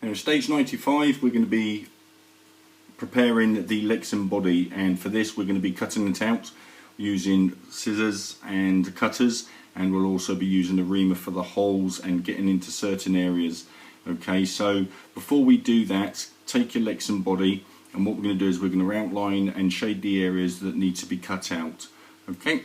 Now in stage 95 we're going to be preparing the Lexan body, and for this we're going to be cutting it out using scissors and cutters, and we'll also be using a reamer for the holes and getting into certain areas. Okay, so before we do that, take your Lexan body, and what we're going to do is we're going to outline and shade the areas that need to be cut out. Okay.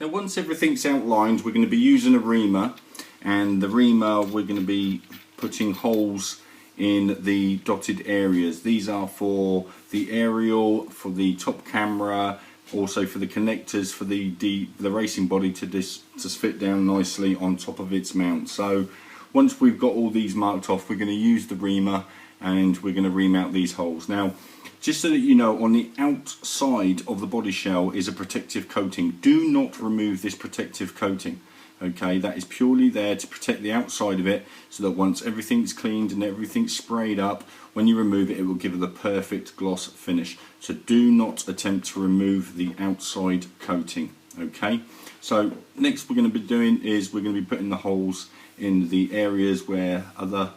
Now once everything's outlined, we're going to be using a reamer, and the reamer we're going to be putting holes in the dotted areas. These are for the aerial, for the top camera, also for the connectors for the racing body to fit down nicely on top of its mount. So once we've got all these marked off, we're going to use the reamer and we're going to ream out these holes. Now, just so that you know, on the outside of the body shell is a protective coating. Do not remove this protective coating. Okay, that is purely there to protect the outside of it, so that once everything's cleaned and everything's sprayed up, when you remove it, it will give it the perfect gloss finish. So do not attempt to remove the outside coating. Okay, so next we're going to be doing is we're going to be putting the holes in the areas where other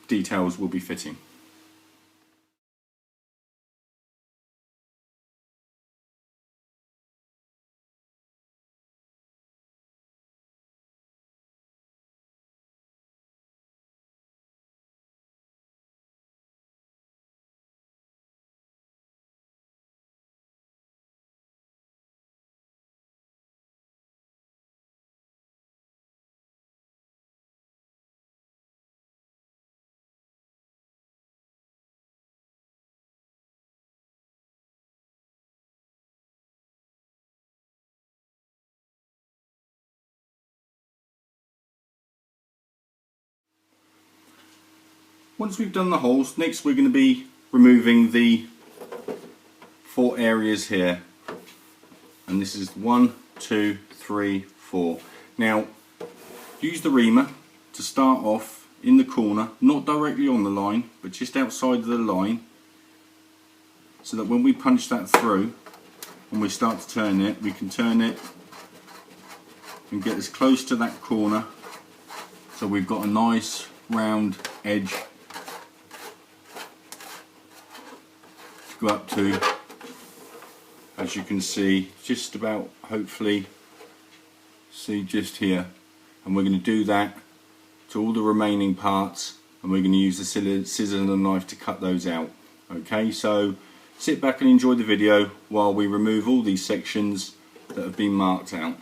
details will be fitting. Once we've done the holes, next we're going to be removing the 4 areas here, and this is 1, 2, 3, 4. Now use the reamer to start off in the corner, not directly on the line but just outside of the line, so that when we punch that through and we start to turn it, we can turn it and get as close to that corner so we've got a nice round edge to go up to, as you can see, just about, hopefully see just here. And we're going to do that to all the remaining parts, and we're going to use the scissors and the knife to cut those out. Okay, so sit back and enjoy the video while we remove all these sections that have been marked out.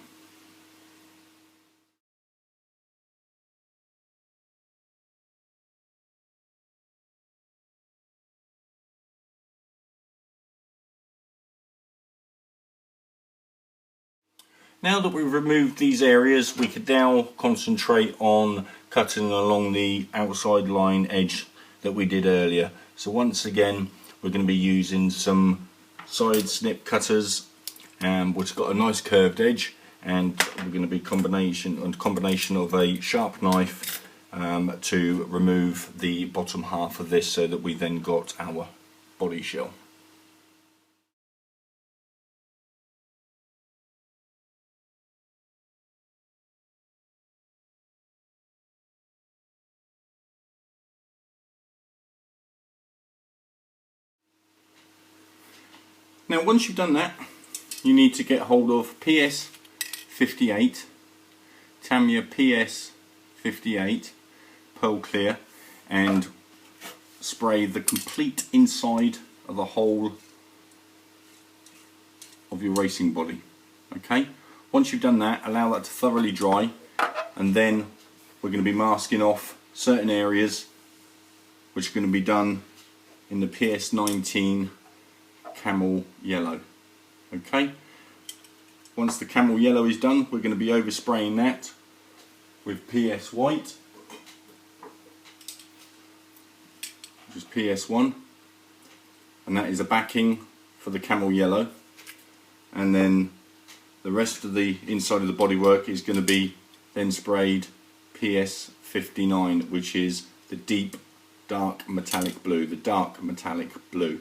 Now that we've removed these areas, we could now concentrate on cutting along the outside line edge that we did earlier. So once again, we're going to be using some side snip cutters, which got a nice curved edge, and we're going to be combination of a sharp knife to remove the bottom half of this, so that we then got our body shell. Now once you've done that, you need to get hold of PS58, Tamiya PS58 Pearl Clear, and spray the complete inside of the whole of your racing body. Okay, once you've done that, allow that to thoroughly dry, and then we're going to be masking off certain areas which are going to be done in the PS19 camel yellow. Okay, once the camel yellow is done, we're going to be overspraying that with PS white, which is PS1, and that is a backing for the camel yellow, and then the rest of the inside of the bodywork is going to be then sprayed PS59, which is the deep dark metallic blue, the dark metallic blue.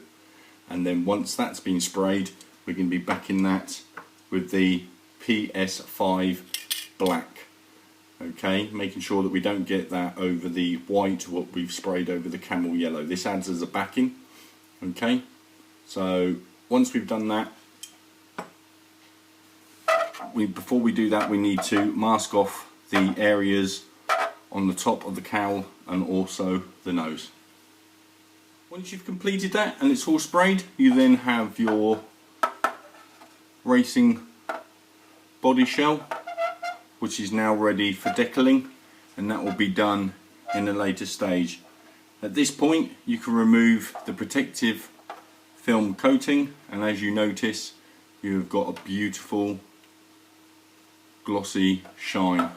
And then once that's been sprayed, we're going to be backing that with the PS5 black. Okay, making sure that we don't get that over the white, what we've sprayed over the camel yellow. This adds as a backing. Okay, so once we've done that, before we do that, we need to mask off the areas on the top of the cowl and also the nose. Once you've completed that and it's all sprayed, you then have your racing body shell, which is now ready for decaling, and that will be done in a later stage. At this point you can remove the protective film coating, and as you notice, you've got a beautiful glossy shine